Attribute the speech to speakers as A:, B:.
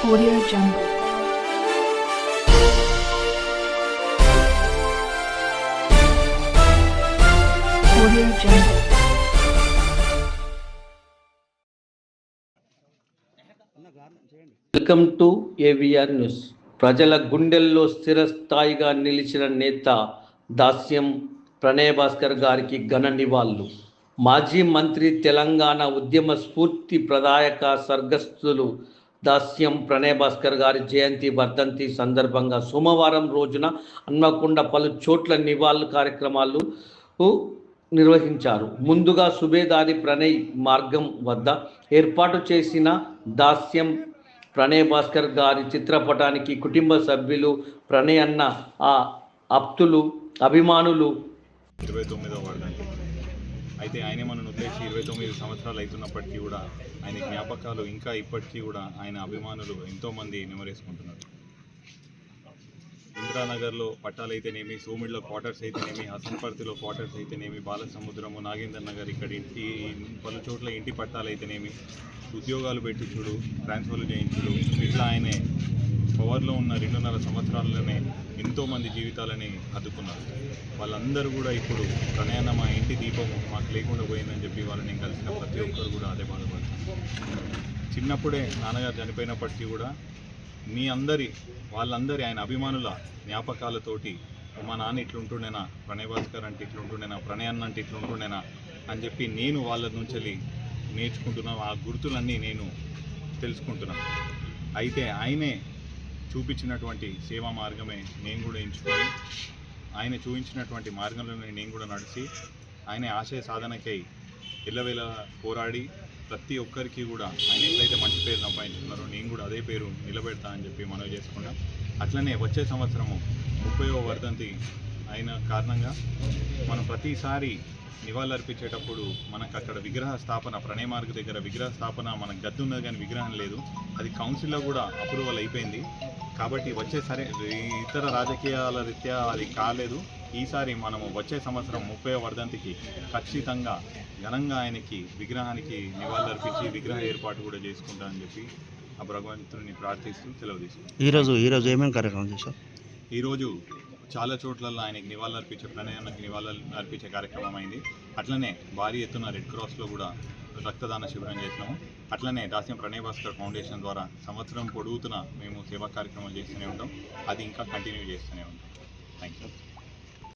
A: Audio Jungle. Audio Jungle.
B: Welcome to AVR news. ప్రజల గుండెల్లో స్థిరస్థాయిగా నిలిచిన నేత దాస్యం ప్రణయ్ భాస్కర్ గారికి ఘన నివాళులు. మాజీ మంత్రి, తెలంగాణ ఉద్యమ స్ఫూర్తి ప్రదాయక స్వర్గస్థులు దాస్యం ప్రణయ్ భాస్కర్ గారి జయంతి వర్ధంతి సందర్భంగా సోమవారం రోజున హన్మకొండ పలు చోట్ల నివాళులు కార్యక్రమాలు నిర్వహించారు. ముందుగా సుబేదారి ప్రణయ్ మార్గం వద్ద ఏర్పాటు చేసిన దాస్యం ప్రణయ్ భాస్కర్ గారి చిత్రపటానికి కుటుంబ సభ్యులు, ప్రణయ్ అన్న ఆప్తులు, అభిమానులు
C: 29వ వర్ధంతి అయితే ఆయనే మనను వదిలేసి 29 సంవత్సరాలు అవుతున్నప్పటికీ కూడా ఆయన జ్ఞాపకాలు ఇంకా ఇప్పటికీ కూడా ఆయన అభిమానులు ఎంతోమంది నెమరేసుకుంటున్నారు. ఇందిరానగర్లో పట్టాలైతేనేమి, సోమిడిలో క్వార్టర్స్ అయితేనేమి, హసన్పర్తిలో క్వార్టర్స్ అయితేనేమి, బాలసముద్రము, నాగేందర్ నగర్ ఇక్కడ ఇంటి పలు చోట్ల ఇంటి పట్టాలైతేనేమి, ఉద్యోగాలు పెట్టించుడు, ట్రాన్స్ఫర్లు చేయించుడు, ఇట్లా ఆయనే పవర్లో ఉన్న 2.5 సంవత్సరాల్లోనే ఎంతోమంది జీవితాలని అద్దుకున్నారు. వాళ్ళందరూ కూడా ఇప్పుడు ప్రణయన్న మా ఇంటి దీపము మాకు లేకుండా పోయిందని చెప్పి వాళ్ళని కలిసిన ప్రతి ఒక్కరు కూడా అదే బాధపడతారు. చిన్నప్పుడే నాన్నగారు చనిపోయినప్పటికీ కూడా వాళ్ళందరి ఆయన అభిమానుల జ్ఞాపకాలతోటి మా నాన్న ఇట్లుంటుండేనా, ప్రణయ్ భాస్కర్ అంటే ఇట్లుంటుండేనా, ప్రణయ్ అన్న అంటే ఇట్లుంటుండేనా అని చెప్పి నేను వాళ్ళ నుంచి నేర్చుకుంటున్నాను. ఆ గుర్తులన్నీ నేను తెలుసుకుంటున్నాను. అయితే ఆయనే చూపించినటువంటి సేవా మార్గమే నేను కూడా ఎంచుకొని, ఆయన చూపించినటువంటి మార్గంలోనే నేను కూడా నడిచి, ఆయన ఆశయ సాధనకై ఎల్లవేళ పోరాడి ప్రతి ఒక్కరికి కూడా ఆయన ఎట్లయితే మంచి పేరు సంపాదించుకున్నారో నేను కూడా అదే పేరు నిలబెడతా అని చెప్పి మనవి చేసుకున్నాం. అట్లనే వచ్చే సంవత్సరము 30వ వర్ధంతి అయిన కారణంగా మనం ప్రతిసారి నివాళులర్పించేటప్పుడు మనకు అక్కడ విగ్రహ స్థాపన, ప్రణయ్ మార్గ్ దగ్గర విగ్రహ స్థాపన మనకు గద్దు ఉన్నది కానీ విగ్రహం లేదు. అది కౌన్సిల్లో కూడా అప్రూవల్ అయిపోయింది. కాబట్టి ఇతర రాజకీయాల రీత్యా అది కాలేదు. ఈసారి మనము వచ్చే సంవత్సరం 30వ వర్ధంతికి ఖచ్చితంగా ఘనంగా ఆయనకి విగ్రహానికి నివాళులర్పించి విగ్రహ ఏర్పాటు కూడా చేసుకుంటామని చెప్పి ఆ భగవంతుని ప్రార్థిస్తూ సెలవు తీసుకుంటాం.
D: ఈరోజు ఏమేమి కార్యక్రమం చేశారు?
C: ఈరోజు చాలా చోట్లలో ఆయనకి నివాళులర్పించే, ప్రణయానికి నివాళులర్పించే కార్యక్రమం అయింది. అట్లనే భారీ ఎత్తున రెడ్ క్రాస్లో కూడా రక్తదాన శిబిరం చేసినాము. అట్లనే దాస్యం ప్రణయ్ భాస్కర్ ఫౌండేషన్ ద్వారా సంవత్సరం పొడుగుతున్న మేము సేవా కార్యక్రమాలు చేస్తూనే ఉంటాం. అది ఇంకా కంటిన్యూ చేస్తూనే ఉంటాం. Thank you.